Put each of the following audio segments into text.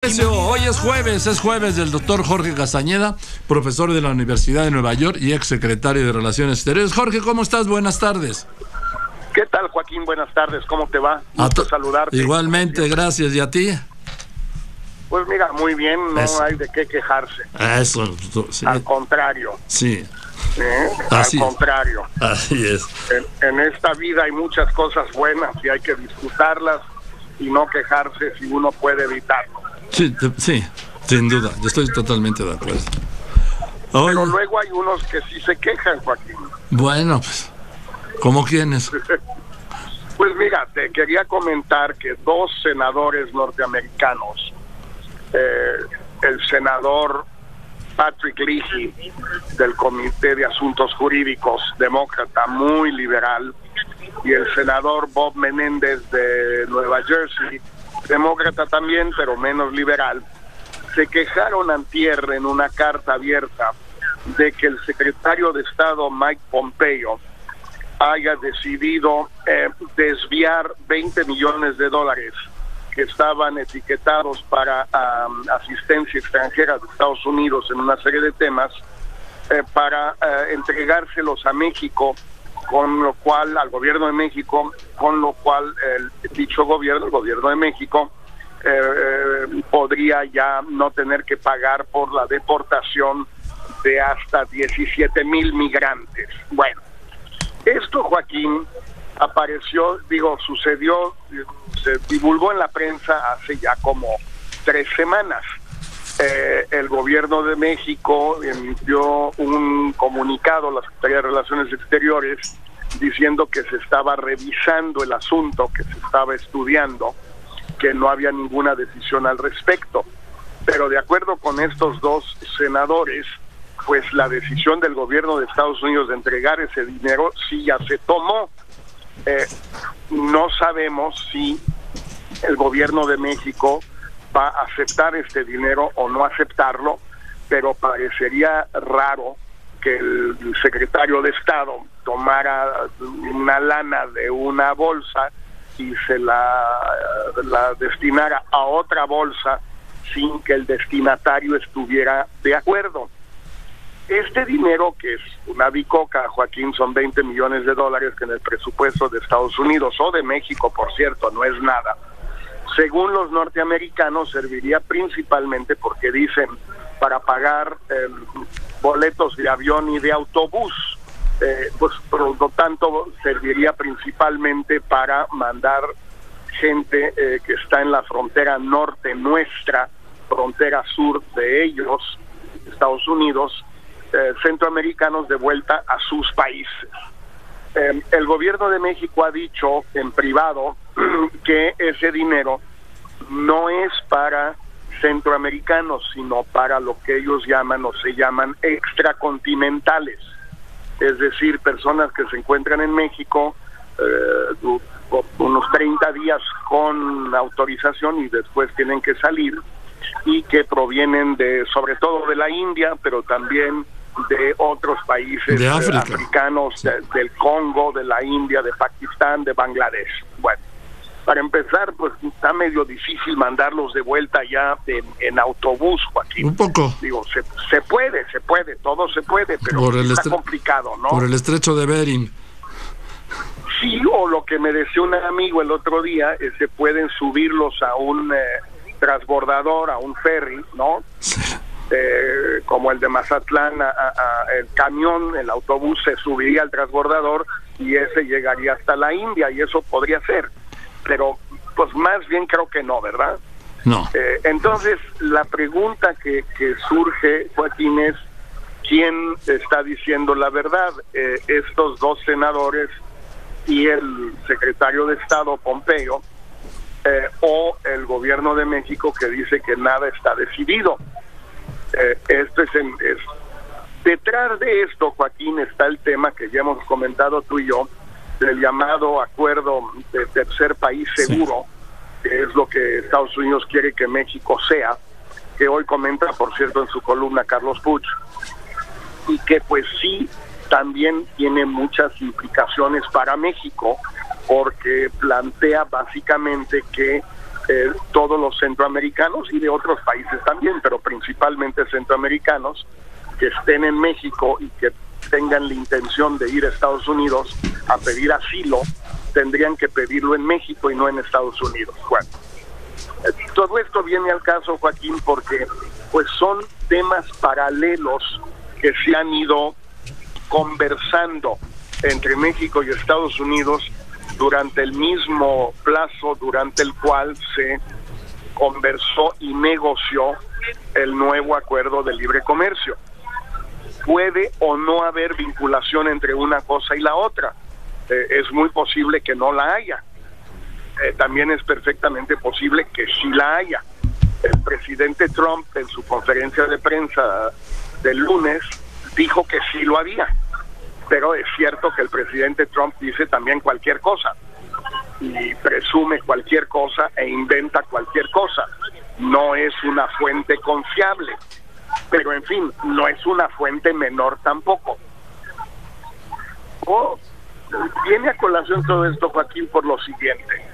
Hoy es jueves del doctor Jorge Castañeda, profesor de la Universidad de Nueva York y ex secretario de Relaciones Exteriores. Jorge, ¿cómo estás? Buenas tardes. ¿Qué tal, Joaquín? Buenas tardes, ¿cómo te va? Gusto saludarte. Igualmente, gracias. ¿Y a ti? Pues mira, muy bien, no hay de qué quejarse. Eso, sí. Al contrario. Sí. Al contrario. Así es. En esta vida hay muchas cosas buenas y hay que disfrutarlas y no quejarse si uno puede evitarlo. Sí, sin duda, yo estoy totalmente de acuerdo. Pero luego hay unos que sí se quejan, Joaquín. Bueno, pues, ¿cómo quiénes? Pues mira, te quería comentar que dos senadores norteamericanos, el senador Patrick Leahy del Comité de Asuntos Jurídicos, demócrata muy liberal, y el senador Bob Menéndez de Nueva Jersey, demócrata también, pero menos liberal, se quejaron antier en una carta abierta de que el secretario de Estado Mike Pompeo haya decidido desviar $20 millones que estaban etiquetados para asistencia extranjera de Estados Unidos en una serie de temas, para entregárselos a México, con lo cual, al gobierno de México, con lo cual dicho gobierno, el gobierno de México, podría ya no tener que pagar por la deportación de hasta 17,000 migrantes. Bueno, esto, Joaquín, sucedió, se divulgó en la prensa hace ya como 3 semanas. El gobierno de México emitió un comunicado, la Secretaría de Relaciones Exteriores, diciendo que se estaba revisando el asunto, que se estaba estudiando, que no había ninguna decisión al respecto. Pero de acuerdo con estos dos senadores, pues la decisión del gobierno de Estados Unidos de entregar ese dinero sí ya se tomó. No sabemos si el gobierno de México va a aceptar este dinero o no aceptarlo, pero parecería raro que el secretario de Estado tomara una lana de una bolsa y se la destinara a otra bolsa sin que el destinatario estuviera de acuerdo. Este dinero, que es una bicoca, Joaquín, son $20 millones que en el presupuesto de Estados Unidos o de México, por cierto, no es nada. Según los norteamericanos, serviría principalmente, porque dicen, para pagar boletos de avión y de autobús. Pues por lo tanto serviría principalmente para mandar gente que está en la frontera norte nuestra, frontera sur de ellos, Estados Unidos, centroamericanos, de vuelta a sus países. El gobierno de México ha dicho en privado que ese dinero no es para centroamericanos, sino para lo que ellos llaman o se llaman extracontinentales, es decir, personas que se encuentran en México unos 30 días con autorización y después tienen que salir, y que provienen sobre todo de la India, pero también de otros países africanos, del Congo, de la India, de Pakistán, de Bangladesh. Bueno, para empezar, pues está medio difícil mandarlos de vuelta ya en autobús, Joaquín. Un poco. Digo, se puede, todo se puede, pero está complicado, ¿no? Por el estrecho de Bering. Sí, o lo que me decía un amigo el otro día, se pueden subirlos a un transbordador, a un ferry, ¿no? Sí. Como el de Mazatlán, el camión, el autobús se subiría al transbordador y ese llegaría hasta la India, y eso podría ser, pero pues más bien creo que no, ¿verdad? No. Entonces la pregunta que surge, Joaquín, es ¿quién está diciendo la verdad? Estos dos senadores y el secretario de Estado Pompeo, o el gobierno de México, que dice que nada está decidido. Detrás de esto, Joaquín, está el tema que ya hemos comentado tú y yo, del llamado acuerdo de tercer país seguro, sí, que es lo que Estados Unidos quiere que México sea, que hoy comenta, por cierto, en su columna Carlos Puch, y que pues sí, también tiene muchas implicaciones para México, porque plantea básicamente que todos los centroamericanos y de otros países también, pero principalmente centroamericanos, que estén en México y que tengan la intención de ir a Estados Unidos a pedir asilo, tendrían que pedirlo en México y no en Estados Unidos. Bueno, todo esto viene al caso, Joaquín, porque pues son temas paralelos que se han ido conversando entre México y Estados Unidos durante el mismo plazo durante el cual se conversó y negoció el nuevo acuerdo de libre comercio. Puede o no haber vinculación entre una cosa y la otra. Es muy posible que no la haya. También es perfectamente posible que sí la haya. El presidente Trump, en su conferencia de prensa del lunes, dijo que sí lo había. Pero es cierto que el presidente Trump dice también cualquier cosa y presume cualquier cosa e inventa cualquier cosa. No es una fuente confiable, pero en fin, no es una fuente menor tampoco. Viene a colación todo esto, Joaquín, por lo siguiente.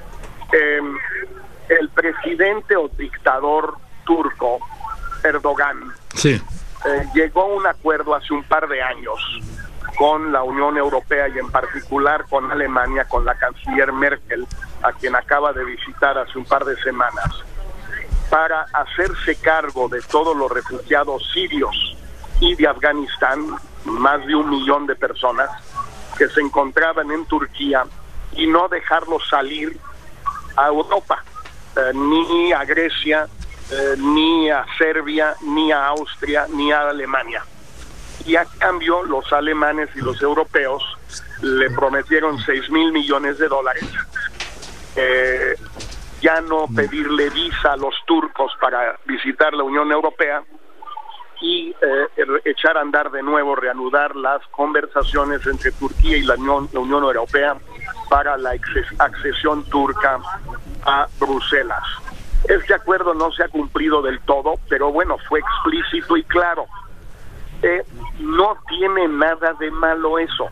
El presidente o dictador turco, Erdogan, sí, llegó a un acuerdo hace un par de años con la Unión Europea y en particular con Alemania, con la canciller Merkel, a quien acaba de visitar hace un par de semanas, para hacerse cargo de todos los refugiados sirios y de Afganistán, más de 1 millón de personas que se encontraban en Turquía, y no dejarlos salir a Europa, ni a Grecia, ni a Serbia, ni a Austria, ni a Alemania. Y a cambio los alemanes y los europeos le prometieron $6,000 millones, ya no pedirle visa a los turcos para visitar la Unión Europea y echar a andar de nuevo, reanudar las conversaciones entre Turquía y la Unión Europea para la accesión turca a Bruselas. Este acuerdo no se ha cumplido del todo, pero bueno, fue explícito y claro. No tiene nada de malo eso,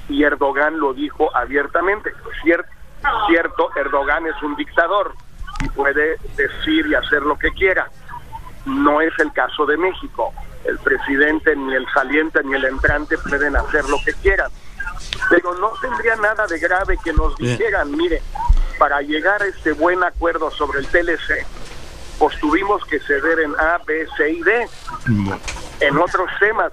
y Erdogan lo dijo abiertamente. Cierto, Erdogan es un dictador y puede decir y hacer lo que quiera. No es el caso de México. El presidente, ni el saliente ni el entrante pueden hacer lo que quieran, pero no tendría nada de grave que nos dijeran, mire, para llegar a este buen acuerdo sobre el TLC, pues tuvimos que ceder en A, B, C y D. En otros temas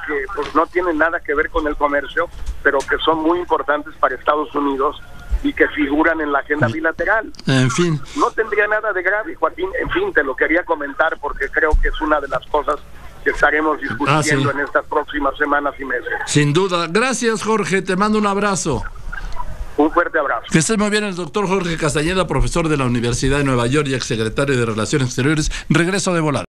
que pues no tienen nada que ver con el comercio, pero que son muy importantes para Estados Unidos y que figuran en la agenda bilateral. En fin. No tendría nada de grave, Joaquín. En fin, te lo quería comentar porque creo que es una de las cosas que estaremos discutiendo en estas próximas semanas y meses. Sin duda. Gracias, Jorge. Te mando un abrazo. Un fuerte abrazo. Que esté muy bien el doctor Jorge Castañeda, profesor de la Universidad de Nueva York y exsecretario de Relaciones Exteriores. Regreso de volada.